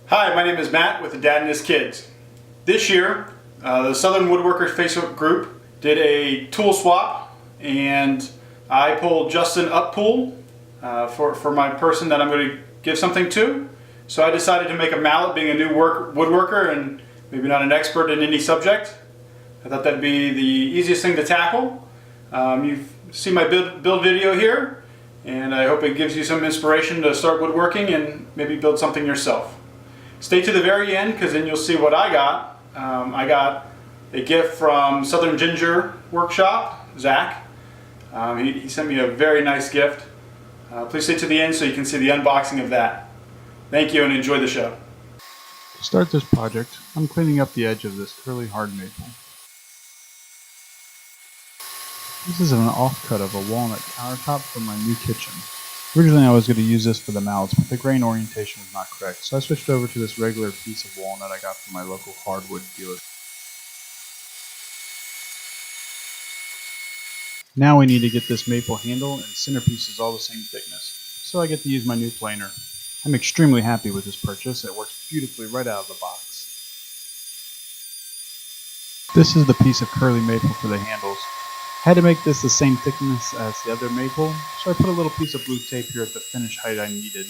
Hi, my name is Matt with Dad and His Kids. This year, the Southern Woodworkers Facebook group did a tool swap, and I pulled Justin Uppole for my person that I'm going to give something to. So I decided to make a mallet, being a new woodworker and maybe not an expert in any subject. I thought that'd be the easiest thing to tackle. You see my build video here, and I hope it gives you some inspiration to start woodworking and maybe build something yourself. Stay to the very end, because then you'll see what I got. I got a gift from Southern Ginger Workshop, Zach. He sent me a very nice gift. Please stay to the end so you can see the unboxing of that. Thank you and enjoy the show. To start this project, I'm cleaning up the edge of this curly hard maple. This is an offcut of a walnut countertop from my new kitchen. Originally I was going to use this for the mallets, but the grain orientation was not correct, so I switched over to this regular piece of walnut I got from my local hardwood dealer. Now we need to get this maple handle and centerpiece is all the same thickness, so I get to use my new planer. I'm extremely happy with this purchase. It works beautifully right out of the box. This is the piece of curly maple for the handles. I had to make this the same thickness as the other maple, so I put a little piece of blue tape here at the finish height I needed.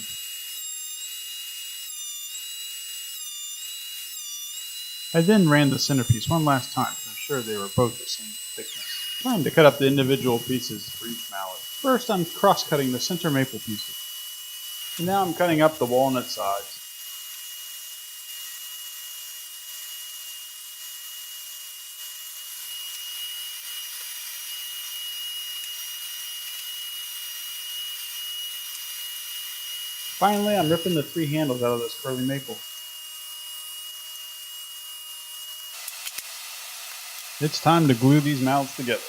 I then ran the centerpiece one last time to ensure they were both the same thickness. Time to cut up the individual pieces for each mallet. First I'm cross-cutting the center maple pieces. And now I'm cutting up the walnut sides. Finally, I'm ripping the three handles out of this curly maple. It's time to glue these mallets together.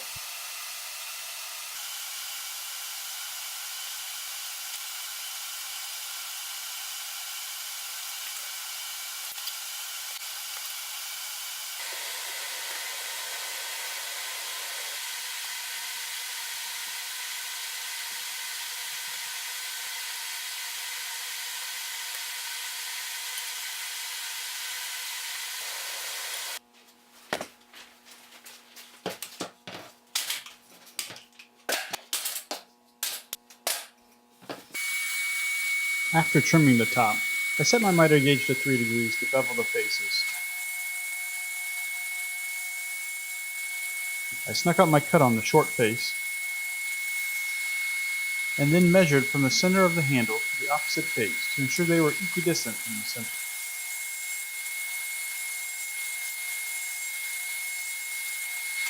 After trimming the top, I set my miter gauge to 3 degrees to bevel the faces. I snuck up my cut on the short face, and then measured from the center of the handle to the opposite face to ensure they were equidistant from the center.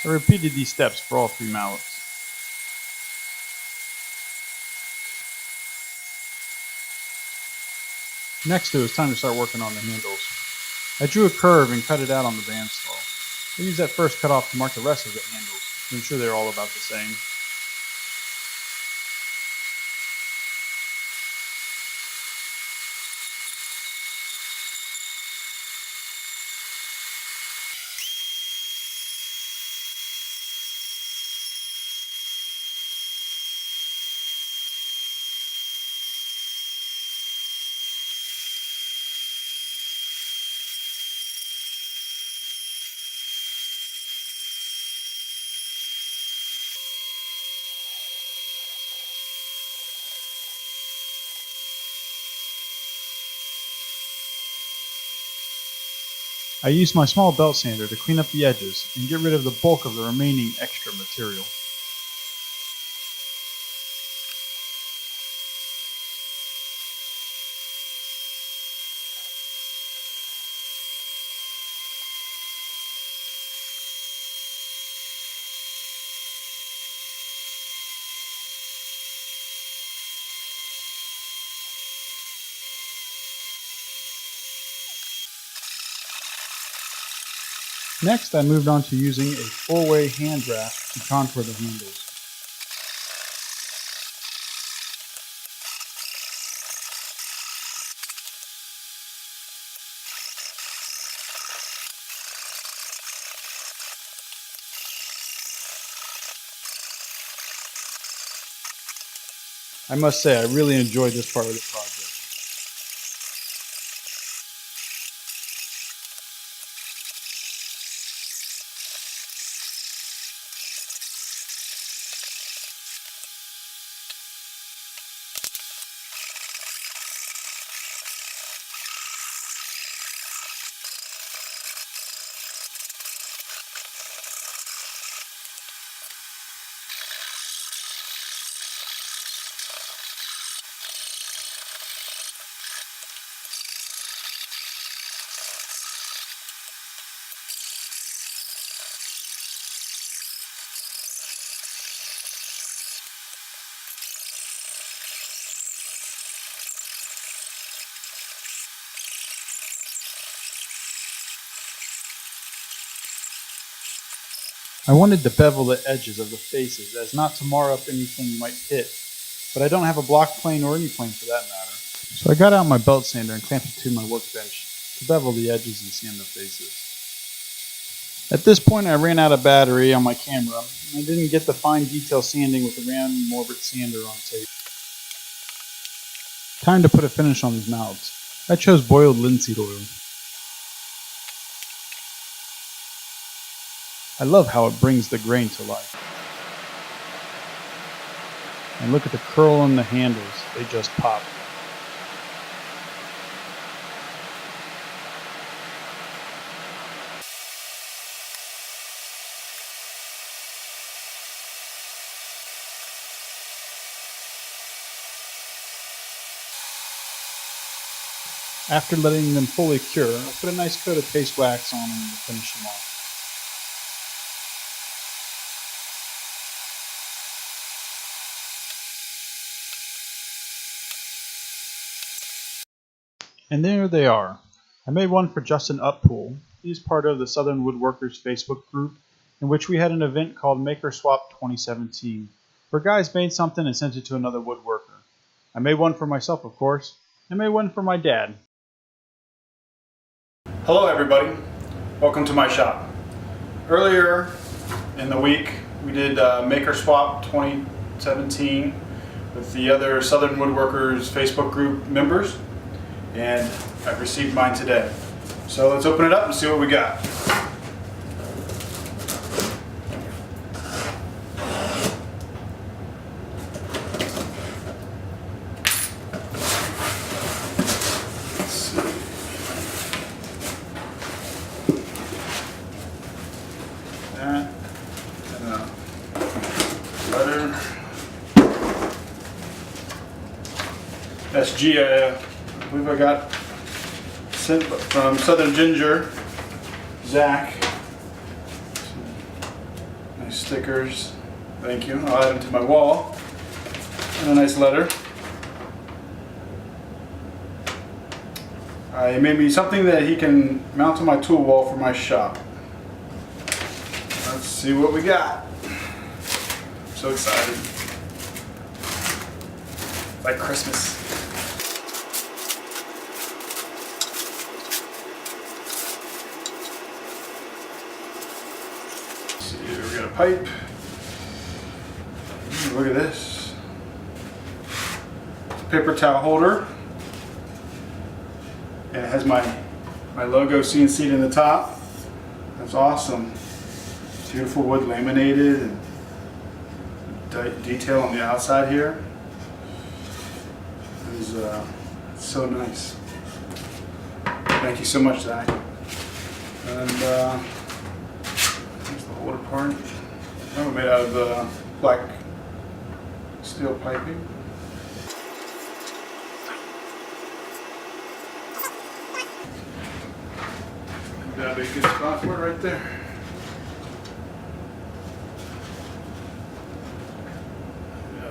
I repeated these steps for all 3 mallets. Next, it was time to start working on the handles. I drew a curve and cut it out on the bandsaw. I used that first cut off to mark the rest of the handles to ensure they're all about the same. I used my small belt sander to clean up the edges and get rid of the bulk of the remaining extra material. Next, I moved on to using a 4-way hand draft to contour the handles. I must say, I really enjoyed this part of the project. I wanted to bevel the edges of the faces as not to mar up anything you might hit, but I don't have a block plane or any plane for that matter. So I got out my belt sander and clamped it to my workbench to bevel the edges and sand the faces. At this point I ran out of battery on my camera and I didn't get the fine detail sanding with the random Morbid sander on tape. Time to put a finish on these mallets. I chose boiled linseed oil. I love how it brings the grain to life. And look at the curl on the handles, they just pop. After letting them fully cure, I put a nice coat of paste wax on them to finish them off. And there they are. I made one for Justin Uppole. He's part of the Southern Woodworkers Facebook group, in which we had an event called MakerSwap2017, where guys made something and sent it to another woodworker. I made one for myself, of course. I made one for my dad. Hello everybody, welcome to my shop. Earlier in the week we did MakerSwap 2017 with the other Southern Woodworkers Facebook group members, and I've received mine today. So let's open it up and see what we got. Letter. SG, I believe I got sent from Southern Ginger, Zach. Nice stickers, thank you. I'll add them to my wall. And a nice letter. He made me something that he can mount on my tool wall for my shop. Let's see what we got. So excited. Like Christmas. Let's see, we got a pipe. Ooh, look at this. It's a paper towel holder. And it has my logo CNC'd in the top. That's awesome. Beautiful wood laminated and detail on the outside here. It is so nice. Thank you so much, Zach. And here's the holder part. Oh, made out of black steel piping. That'd be a good spot for it right there.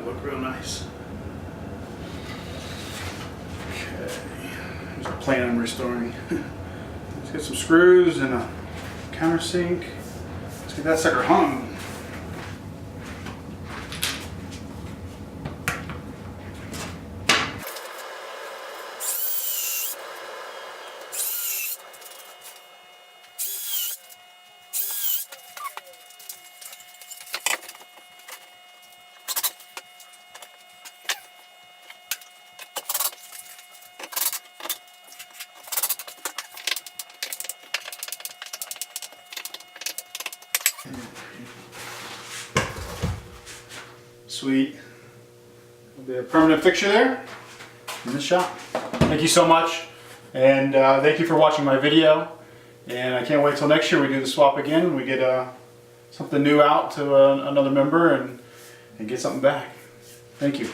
Look real nice. Okay, here's a plane I'm restoring. Let's get some screws and a countersink. Let's get that sucker hung. Sweet. There'll be a permanent fixture there in the shop. Thank you so much, and thank you for watching my video. And I can't wait till next year we do the swap again. We get something new out to another member and get something back. Thank you.